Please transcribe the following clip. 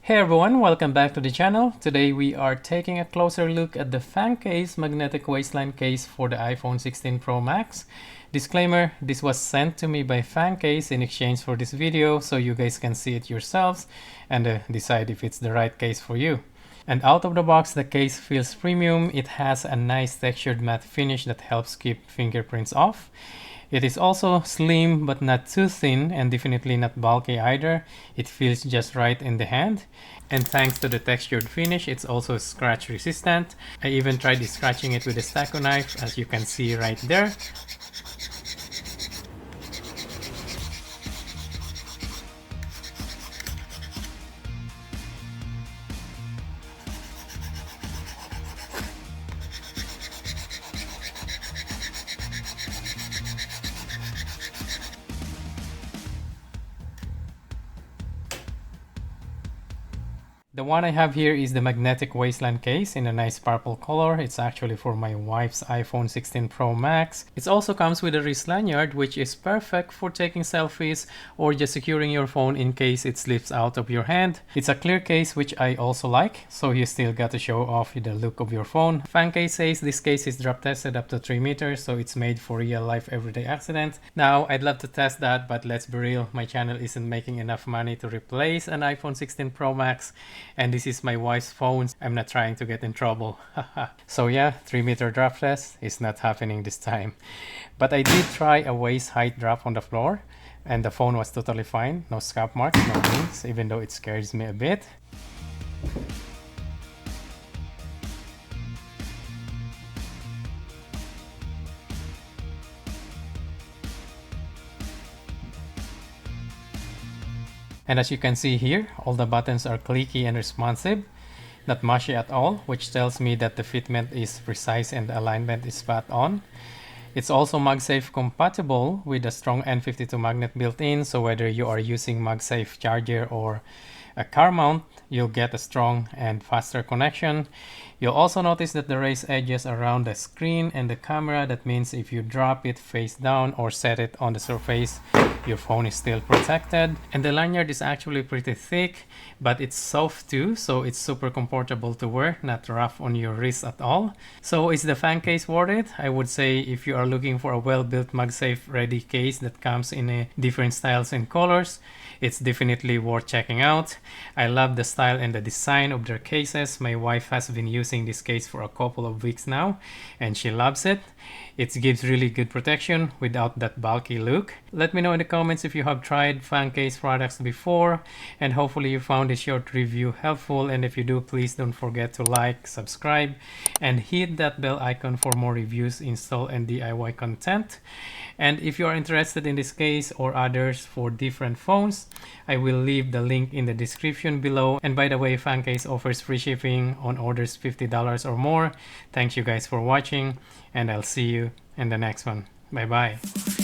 Hey everyone, welcome back to the channel. Today we are taking a closer look at the Fangcase Magnetic Waistline Case for the iPhone 16 Pro Max. Disclaimer, this was sent to me by Fangcase in exchange for this video, so you guys can see it yourselves and decide if it's the right case for you. And out of the box, the case feels premium. It has a nice textured matte finish that helps keep fingerprints off. It is also slim but not too thin and definitely not bulky either. It feels just right in the hand. And thanks to the textured finish, it's also scratch resistant. I even tried scratching it with a Stacko knife, as you can see right there. The one I have here is the magnetic waistline case in a nice purple color. It's actually for my wife's iPhone 16 Pro Max. It also comes with a wrist lanyard, which is perfect for taking selfies or just securing your phone in case it slips out of your hand. It's a clear case, which I also like, so you still got to show off the look of your phone. Fangcase says this case is drop tested up to 3 meters, so it's made for real life everyday accident. Now, I'd love to test that, but let's be real, my channel isn't making enough money to replace an iPhone 16 Pro Max. And this is my wife's phone. I'm not trying to get in trouble. So yeah, 3-meter drop test is not happening this time. But I did try a waist height drop on the floor and the phone was totally fine. No scalp marks, no dings, even though it scares me a bit. And as you can see here, all the buttons are clicky and responsive, not mushy at all, which tells me that the fitment is precise and the alignment is spot on. It's also MagSafe compatible with a strong N52 magnet built in, so whether you are using MagSafe charger or a car mount, you'll get a strong and faster connection. You'll also notice that the raised edges around the screen and the camera. That means if you drop it face down or set it on the surface, your phone is still protected. And the lanyard is actually pretty thick, but it's soft too, so it's super comfortable to wear, not rough on your wrist at all. So is the Fangcase worth it? I would say if you are looking for a well-built MagSafe ready case that comes in different styles and colors, it's definitely worth checking out. I love the style and the design of their cases. My wife has been using this case for a couple of weeks now and she loves it. It gives really good protection without that bulky look. Let me know in the comments if you have tried Fangcase products before, and hopefully you found this short review helpful. And if you do, please don't forget to like, subscribe, and hit that bell icon for more reviews, install, and DIY content. And if you are interested in this case or others for different phones, I will leave the link in the description below. And by the way, Fangcase offers free shipping on orders $50 or more. Thanks you guys for watching, and I'll see you in the next one. Bye bye.